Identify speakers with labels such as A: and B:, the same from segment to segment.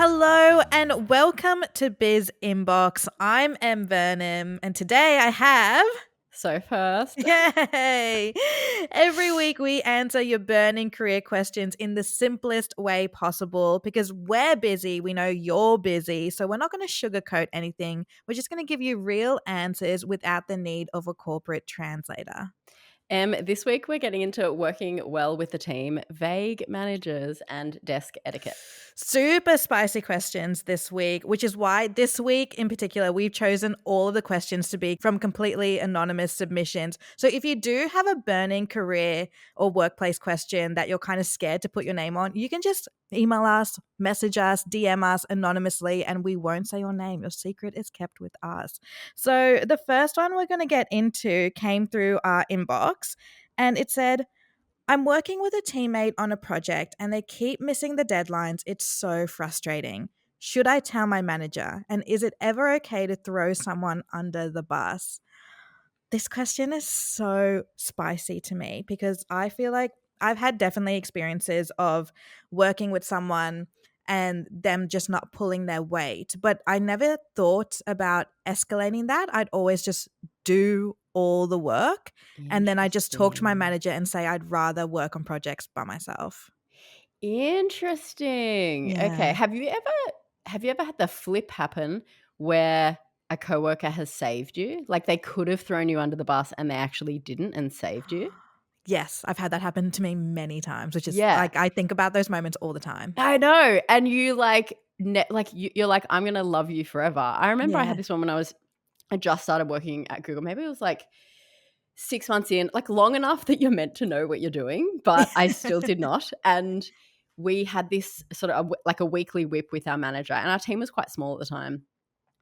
A: Hello and welcome to BIZ Inbox. I'm Em Vernem and today I have
B: Soph Hirst.
A: Yay! Every week we answer your burning career questions in the simplest way possible because we're busy. We know you're busy. So we're not going to sugarcoat anything. We're just going to give you real answers without the need of a corporate translator.
B: This week we're getting into working well with the team, vague managers, and desk etiquette.
A: Super spicy questions this week, which is why this week in particular, we've chosen all of the questions to be from completely anonymous submissions. So if you do have a burning career or workplace question that you're kind of scared to put your name on, you can just email us, message us, DM us anonymously, and we won't say your name. Your secret is kept with us. So the first one we're going to get into came through our inbox, and it said, I'm working with a teammate on a project and they keep missing the deadlines. It's so frustrating. Should I tell my manager? And is it ever okay to throw someone under the bus? This question is so spicy to me because I feel like I've had definitely experiences of working with someone and them just not pulling their weight, but I never thought about escalating that. I'd always just do all the work and then I just talk to my
B: Interesting.
A: manager and say I'd rather work on projects by myself.
B: Interesting. Okay.
A: Yeah.
B: Have you ever had the flip happen where a coworker has saved you? Like they could have thrown you under the bus and they actually didn't and saved you?
A: Yes, I've had that happen to me many times, which is
B: Yeah.
A: like I think about those moments all the time.
B: I know. And you you're like, I'm gonna love you forever. I remember I had
A: Yeah.
B: this one when I just started working at Google. Maybe it was like 6 months in, like long enough that you're meant to know what you're doing, but I still did not. And we had this sort of like a weekly whip with our manager, and our team was quite small at the time.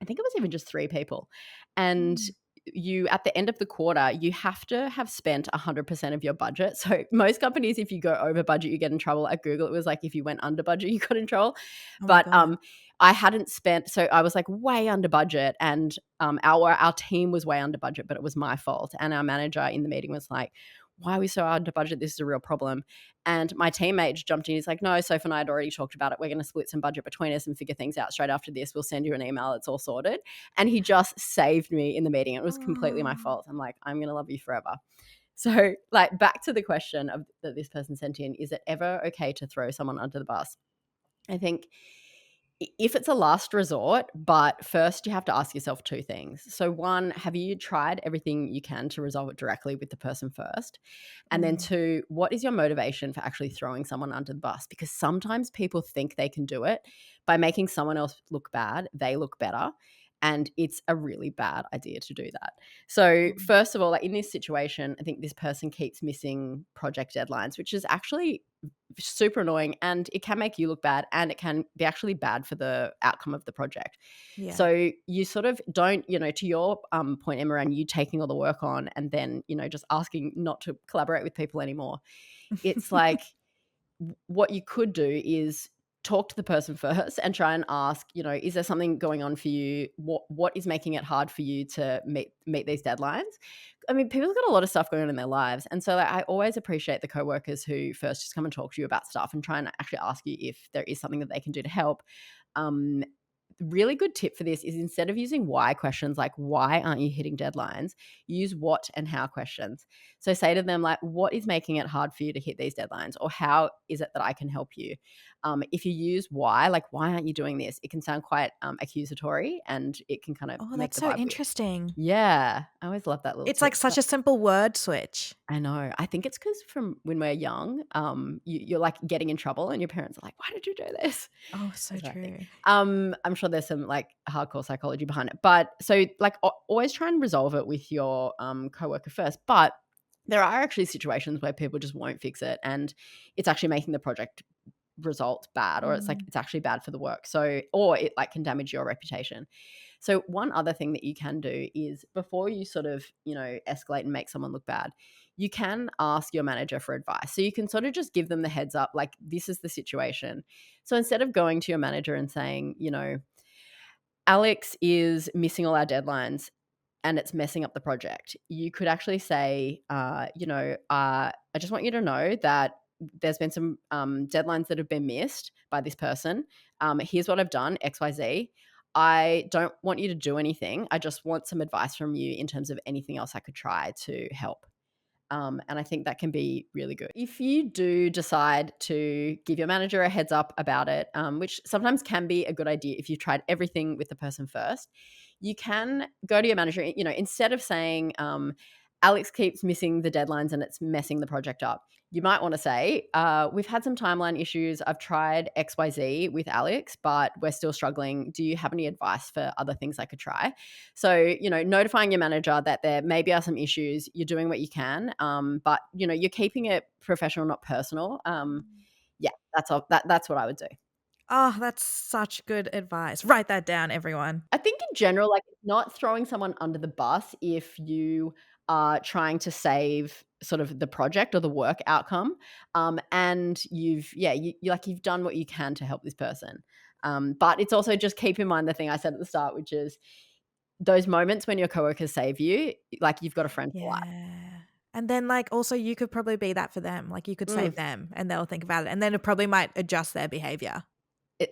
B: I think it was even just 3 people. And
A: Mm.
B: you at the end of the quarter, you have to have spent 100% of your budget. So most companies, if you go over budget, you get in trouble. At Google, it was like if you went under budget, you got in trouble.
A: Oh my
B: But
A: God.
B: I hadn't spent, so I was like way under budget, and our team was way under budget, but it was my fault. And our manager in the meeting was like, "Why are we so under budget? This is a real problem." And my teammate just jumped in. He's like, "No, Soph and I had already talked about it. We're going to split some budget between us and figure things out straight after this. We'll send you an email. It's all sorted." And he just saved me in the meeting. It was completely my
A: Oh.
B: fault. I'm like, I'm going to love you forever. So, like, back to the question that this person sent in, is it ever okay to throw someone under the bus? I think if it's a last resort, but first you have to ask yourself 2 things. So one, have you tried everything you can to resolve it directly with the person first? And then
A: Mm.
B: 2, what is your motivation for actually throwing someone under the bus? Because sometimes people think they can do it by making someone else look bad, they look better. And it's a really bad idea to do that. So,
A: Mm.
B: first of all, like in this situation, I think this person keeps missing project deadlines, which is actually super annoying, and it can make you look bad, and it can be actually bad for the outcome of the project.
A: Yeah.
B: So you sort of don't, to your point, Emma, and you taking all the work on and then, just asking not to collaborate with people anymore. It's like what you could do is talk to the person first and try and ask, is there something going on for you? What is making it hard for you to meet these deadlines? I mean, people's got a lot of stuff going on in their lives. And so like, I always appreciate the coworkers who first just come and talk to you about stuff and try and actually ask you if there is something that they can do to help. Um, Really good tip for this is instead of using why questions like why aren't you hitting deadlines, use what and how questions. So say to them like, what is making it hard for you to hit these deadlines, or how is it that I can help you? If you use why, like why aren't you doing this, it can sound quite accusatory, and it can kind of
A: Oh,
B: make
A: that's
B: the
A: so
B: vibe weird.
A: interesting.
B: Yeah, I always love that little
A: It's like
B: tip.
A: such a simple word switch.
B: I know. I think it's because from when we're young, you're like getting in trouble, and your parents are like, "Why did you do this?"
A: Oh, so
B: That's what I think.
A: true.
B: I'm sure there's some like hardcore psychology behind it, but so like always try and resolve it with your coworker first. But there are actually situations where people just won't fix it, and it's actually making the project result bad, or it's like
A: Mm.
B: it's actually bad for the work. So, or it like can damage your reputation. So one other thing that you can do is before you sort of, escalate and make someone look bad, you can ask your manager for advice. So you can sort of just give them the heads up, like, this is the situation. So instead of going to your manager and saying, Alex is missing all our deadlines and it's messing up the project, you could actually say, I just want you to know that there's been some deadlines that have been missed by this person. Here's what I've done, XYZ. I don't want you to do anything. I just want some advice from you in terms of anything else I could try to help. And I think that can be really good. If you do decide to give your manager a heads up about it, which sometimes can be a good idea if you've tried everything with the person first, you can go to your manager, instead of saying, Alex keeps missing the deadlines and it's messing the project up. You might want to say, we've had some timeline issues. I've tried XYZ with Alex, but we're still struggling. Do you have any advice for other things I could try? So, notifying your manager that there maybe are some issues, you're doing what you can, but, you're keeping it professional, not personal. Yeah, that's all. That's what I would do.
A: Oh, that's such good advice. Write that down, everyone.
B: I think in general, like not throwing someone under the bus if you are trying to save sort of the project or the work outcome, and you've done what you can to help this person. But it's also just keep in mind the thing I said at the start, which is those moments when your coworkers save you, like you've got a friend for life.
A: Yeah. And then, like, also you could probably be that for them. Like, you could
B: Mm.
A: save them and they'll think about it. And then it probably might adjust their behavior.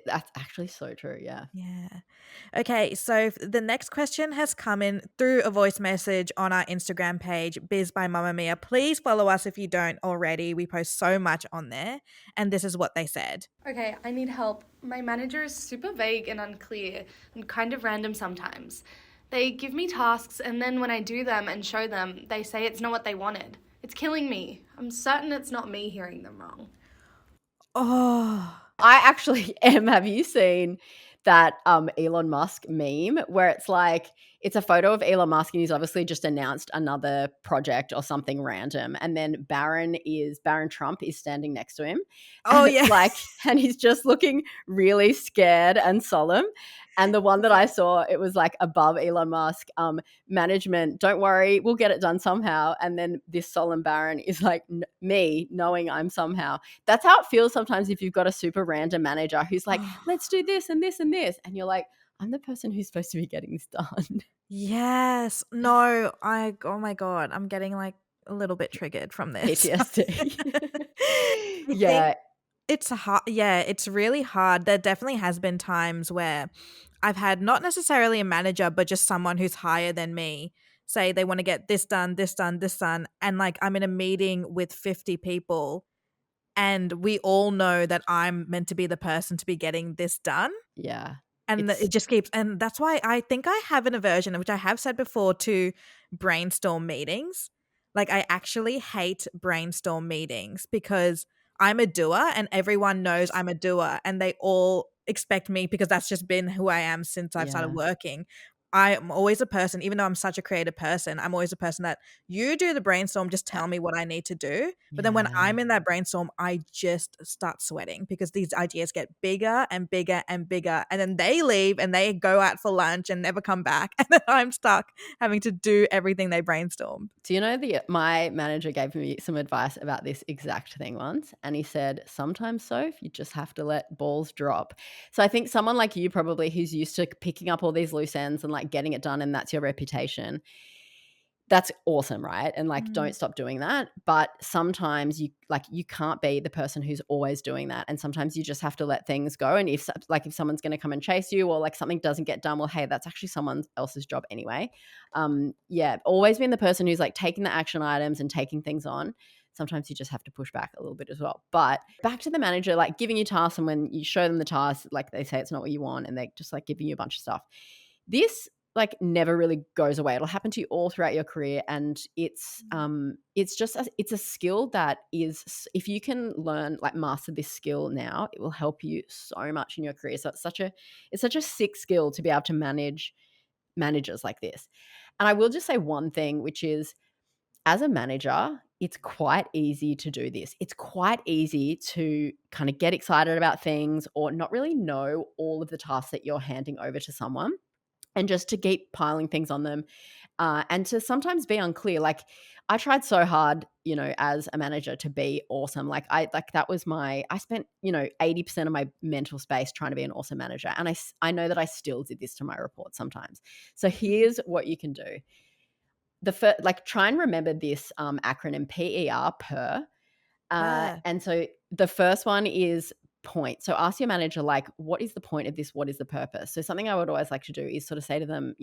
B: That's actually so true. Yeah.
A: Yeah. Okay, so the next question has come in through a voice message on our Instagram page, Biz by Mamma Mia. Please follow us if you don't already. We post so much on there. And this is what they said.
C: Okay, I need help. My manager is super vague and unclear and kind of random sometimes. They give me tasks and then when I do them and show them, they say it's not what they wanted. It's killing me. I'm certain it's not me hearing them wrong.
A: Oh,
B: I actually am. Have you seen that Elon Musk meme where it's like it's a photo of Elon Musk and he's obviously just announced another project or something random, and then Baron Trump is standing next to him.
A: oh
B: And it's
A: yeah.
B: and he's just looking really scared and solemn. And the one that I saw, it was like above Elon Musk, management, don't worry, we'll get it done somehow. And then this solemn Baron is like me knowing I'm somehow. That's how it feels sometimes if you've got a super random manager who's like, let's do this and this and this. And you're like, I'm the person who's supposed to be getting this done.
A: Yes. No, oh my God, I'm getting like a little bit triggered from this.
B: PTSD.
A: I
B: Yeah.
A: think it's hard. Yeah, it's really hard. There definitely has been times where I've had not necessarily a manager, but just someone who's higher than me say they want to get this done, this done, this done. And like I'm in a meeting with 50 people and we all know that I'm meant to be the person to be getting this done.
B: Yeah.
A: And it just keeps, and that's why I think I have an aversion, which I have said before, to brainstorm meetings. Like I actually hate brainstorm meetings because I'm a doer and everyone knows I'm a doer and they all expect me because that's just been who I am since I've started
B: Yeah.
A: working. I'm always a person, even though I'm such a creative person, I'm always a person that you do the brainstorm, just tell me what I need to do. But then when
B: Yeah.
A: I'm in that brainstorm, I just start sweating because these ideas get bigger and bigger and bigger. And then they leave and they go out for lunch and never come back. And then I'm stuck having to do everything they brainstormed.
B: Do you know my manager gave me some advice about this exact thing once, and he said, sometimes, Soph, you just have to let balls drop. So I think someone like you probably who's used to picking up all these loose ends and like getting it done and that's your reputation, that's awesome, right? And like don't stop doing that. But sometimes you can't be the person who's always doing that, and sometimes you just have to let things go. And if someone's going to come and chase you or like something doesn't get done, well, hey, that's actually someone else's job anyway. Yeah, always being the person who's like taking the action items and taking things on. Sometimes you just have to push back a little bit as well. But back to the manager, like giving you tasks, and when you show them the task, like they say it's not what you want and they just like giving you a bunch of stuff. This like never really goes away. It'll happen to you all throughout your career, and it's just it's a skill that is, if you can learn, like master this skill now, it will help you so much in your career. So it's such a sick skill to be able to manage managers like this. And I will just say one thing, which is, as a manager, it's quite easy to do this. It's quite easy to kind of get excited about things or not really know all of the tasks that you're handing over to someone, and just to keep piling things on them, and to sometimes be unclear. Like I tried so hard, as a manager to be awesome. I spent, 80% of my mental space trying to be an awesome manager. And I know that I still did this to my report sometimes. So here's what you can do. Try and remember this acronym PER, per. And so the first one is point. So ask your manager, like, what is the point of this? What is the purpose? So something I would always like to do is sort of say to them,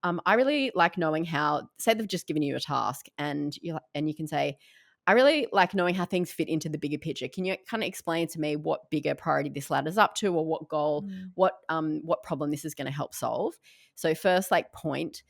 B: I really like knowing how, say they've just given you a task and you can say, I really like knowing how things fit into the bigger picture. Can you kind of explain to me what bigger priority this ladders up to, or what goal, what problem this is going to help solve? So first, like, point.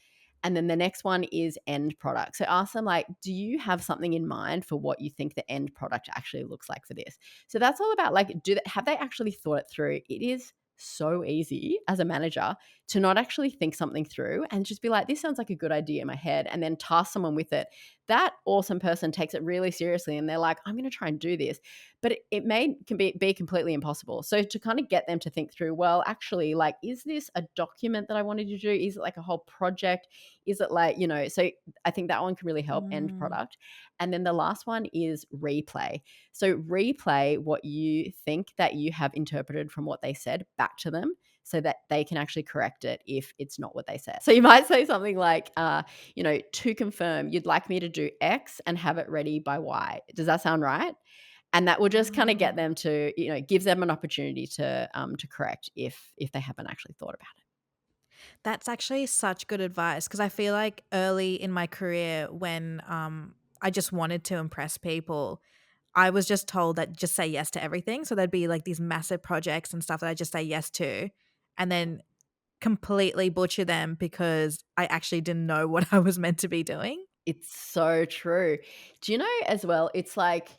B: And then the next one is end product. So ask them, like, do you have something in mind for what you think the end product actually looks like for this? So that's all about, like, have they actually thought it through? It is so easy as a manager to not actually think something through and just be like, this sounds like a good idea in my head, and then task someone with it. That awesome person takes it really seriously and they're like, I'm going to try and do this. But it can be completely impossible. So to kind of get them to think through, well, actually, like, is this a document that I wanted to do? Is it like a whole project? Is it like, so I think that one can really help end product. And then the last one is replay. So replay what you think that you have interpreted from what they said back to them so that they can actually correct it if it's not what they said. So you might say something like, to confirm, you'd like me to do X and have it ready by Y. Does that sound right? And that will just kind of get them to, gives them an opportunity to correct if they haven't actually thought about it.
A: That's actually such good advice, because I feel like early in my career when I just wanted to impress people, I was just told that just say yes to everything. So there'd be like these massive projects and stuff that I just say yes to, and then completely butcher them because I actually didn't know what I was meant to be doing.
B: It's so true. Do you know as well, it's like,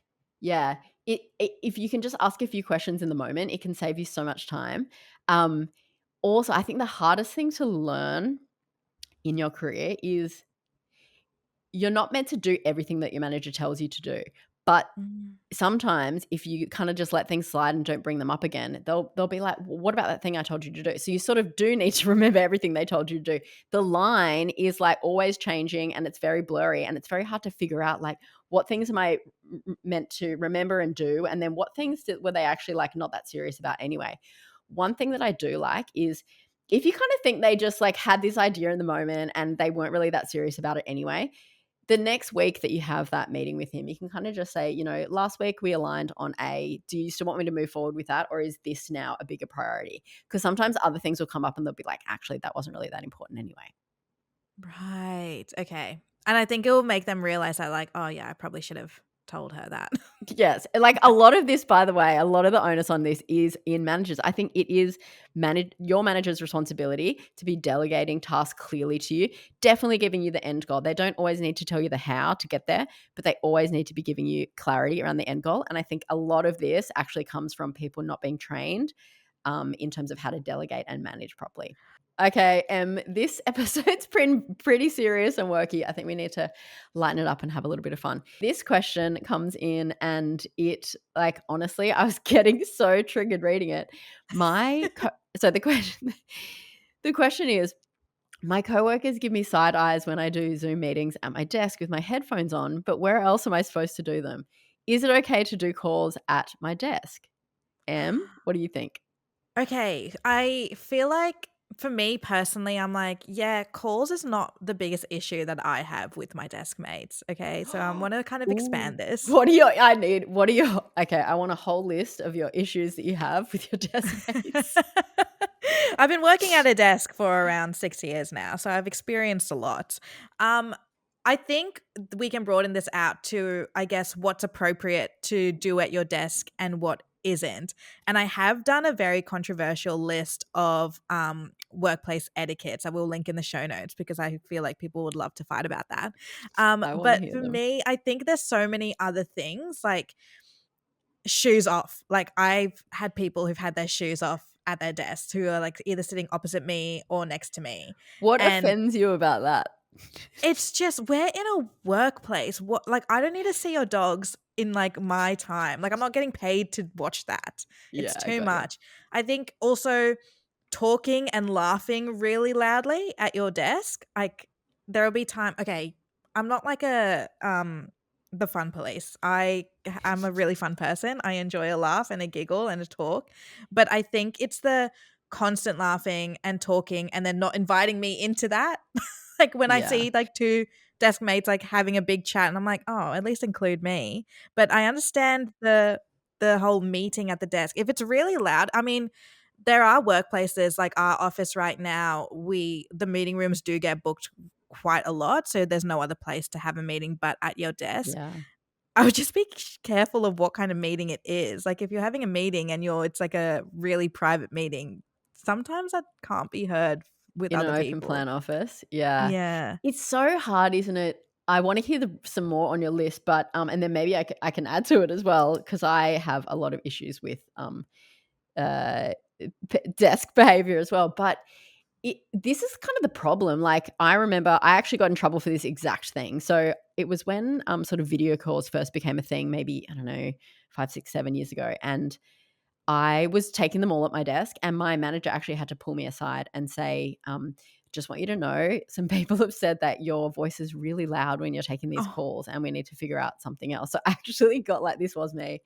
B: yeah, if you can just ask a few questions in the moment, it can save you so much time. Also, I think the hardest thing to learn in your career is you're not meant to do everything that your manager tells you to do. But sometimes if you kind of just let things slide and don't bring them up again, they'll be like, well, what about that thing I told you to do? So you sort of do need to remember everything they told you to do. The line is like always changing and it's very blurry and it's very hard to figure out, like, what things am I meant to remember and do? And then what things were they actually like not that serious about anyway? One thing that I do like is if you kind of think they just like had this idea in the moment and they weren't really that serious about it anyway, the next week that you have that meeting with him, you can kind of just say, last week we aligned on A. Do you still want me to move forward with that? Or is this now a bigger priority? Because sometimes other things will come up and they'll be like, actually, that wasn't really that important anyway.
A: Right. Okay. And I think it will make them realize that, like, oh yeah, I probably should have told her that.
B: Yes. Like a lot of this, by the way, a lot of the onus on this is in managers. I think it is your manager's responsibility to be delegating tasks clearly to you, definitely giving you the end goal. They don't always need to tell you the how to get there, but they always need to be giving you clarity around the end goal. And I think a lot of this actually comes from people not being trained in terms of how to delegate and manage properly. Okay, this episode's pretty serious and worky. I think we need to lighten it up and have a little bit of fun. This question comes in and it, like, honestly, I was getting so triggered reading it. So the question is, my coworkers give me side eyes when I do Zoom meetings at my desk with my headphones on, but where else am I supposed to do them? Is it okay to do calls at my desk? Em, what do you think?
A: Okay. I feel like for me personally, I'm like, yeah, calls is not the biggest issue that I have with my desk mates. Okay. So I want to kind of expand this.
B: Okay, I want a whole list of your issues that you have with your desk mates.
A: I've been working at a desk for around 6 years now, so I've experienced a lot. I think we can broaden this out to, I guess, what's appropriate to do at your desk and what isn't. And I have done a very controversial list of workplace etiquettes. I will link in the show notes because I feel like people would love to fight about that. But for me, I think there's so many other things, like shoes off. Like, I've had people who've had their shoes off at their desks who are like either sitting opposite me or next to me.
B: What offends you about that?
A: It's just, we're in a workplace. What, like, I don't need to see your dogs in like my time. Like, I'm not getting paid to watch that. It's too much. I think also talking and laughing really loudly at your desk. Like, there'll be time. Okay, I'm not like the fun police. I'm a really fun person. I enjoy a laugh and a giggle and a talk, but I think it's the constant laughing and talking and then not inviting me into that. Like when I see like two desk mates like having a big chat, and I'm like, oh, at least include me. But I understand the whole meeting at the desk. If it's really loud, I mean, there are workplaces like our office right now, the meeting rooms do get booked quite a lot, so there's no other place to have a meeting but at your desk.
B: Yeah.
A: I would just be careful of what kind of meeting it is. Like if you're having a meeting and it's like a really private meeting, sometimes that can't be heard with
B: In an
A: other
B: open
A: people.
B: plan office. Yeah.
A: Yeah.
B: It's so hard, isn't it? I want to hear some more on your list, but and then maybe I can add to it as well, because I have a lot of issues with desk behavior as well. But this is kind of the problem. Like, I remember I actually got in trouble for this exact thing. So it was when sort of video calls first became a thing, maybe, I don't know, 5, 6, 7 years ago. And I was taking them all at my desk, and my manager actually had to pull me aside and say, just want you to know, some people have said that your voice is really loud when you're taking these
A: Oh.
B: calls, and we need to figure out something else. So I actually got like, this was me.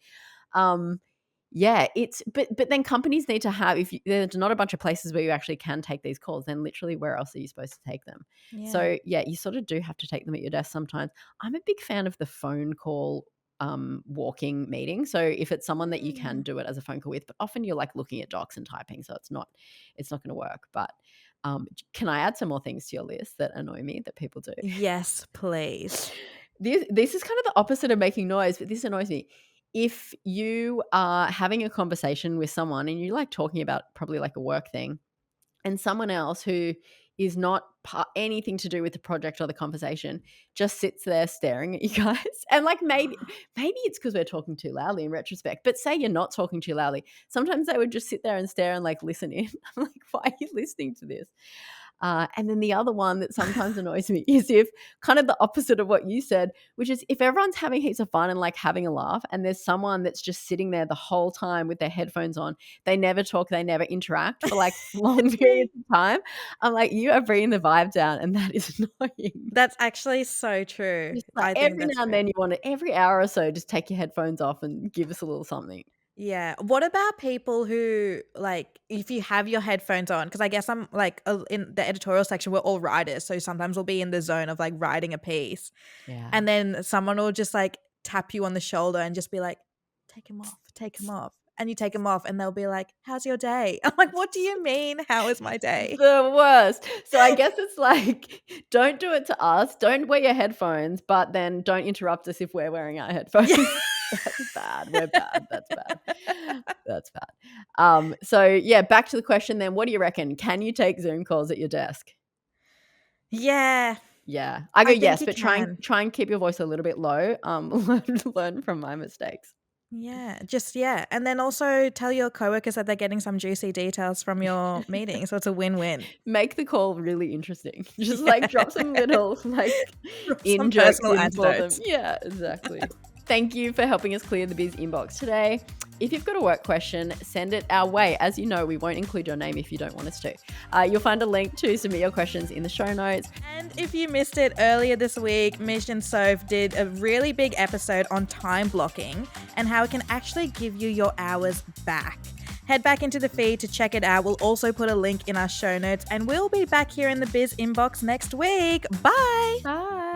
B: Yeah, but then companies need to have, if there's not a bunch of places where you actually can take these calls, then literally where else are you supposed to take them?
A: Yeah.
B: So yeah, you sort of do have to take them at your desk sometimes. I'm a big fan of the phone call walking meeting. So if it's someone that you can do it as a phone call with, but often you're like looking at docs and typing, so it's not going to work. But can I add some more things to your list that annoy me that people do?
A: Yes, please.
B: This is kind of the opposite of making noise, but this annoys me. If you are having a conversation with someone and you like talking about probably like a work thing, and someone else who is not anything to do with the project or the conversation just sits there staring at you guys, and like maybe it's because we're talking too loudly in retrospect, but say you're not talking too loudly, sometimes they would just sit there and stare and like listen in. I'm like, why are you listening to this? And then the other one that sometimes annoys me is if kind of the opposite of what you said, which is if everyone's having heaps of fun and like having a laugh, and there's someone that's just sitting there the whole time with their headphones on, they never talk, they never interact for like long periods of time. I'm like, you are bringing the vibe down, and that is annoying.
A: That's actually so true.
B: Just like
A: I think
B: every
A: that's
B: now and
A: true.
B: then you want to, every hour or so, just take your headphones off and give us a little something.
A: Yeah. What about people who, like, if you have your headphones on, because I guess I'm like in the editorial section, we're all writers. So sometimes we'll be in the zone of like writing a piece.
B: Yeah.
A: And then someone will just like tap you on the shoulder and just be like, take him off, take him off. And you take them off and they'll be like, how's your day? I'm like, what do you mean? How is my day?
B: The worst. So I guess it's like, don't do it to us. Don't wear your headphones, but then don't interrupt us if we're wearing our headphones.
A: Yeah.
B: That's bad. We're bad. That's bad. That's bad. So yeah, back to the question then. What do you reckon? Can you take Zoom calls at your desk?
A: Yeah.
B: Yeah. I go
A: I think
B: yes,
A: you
B: but
A: can.
B: try and keep your voice a little bit low. Learn from my mistakes.
A: Yeah, yeah. And then also tell your coworkers that they're getting some juicy details from your meeting. So it's a win-win.
B: Make the call really interesting. Just like drop some little like
A: Some
B: in-jokes
A: personal
B: in for them.
A: anecdotes.
B: Yeah, exactly. Thank you for helping us clear the BIZ inbox today. If you've got a work question, send it our way. As you know, we won't include your name if you don't want us to. You'll find a link to submit your questions in the show notes.
A: And if you missed it earlier this week, Mish and Soph did a really big episode on time blocking and how it can actually give you your hours back. Head back into the feed to check it out. We'll also put a link in our show notes, and we'll be back here in the BIZ inbox next week. Bye.
B: Bye.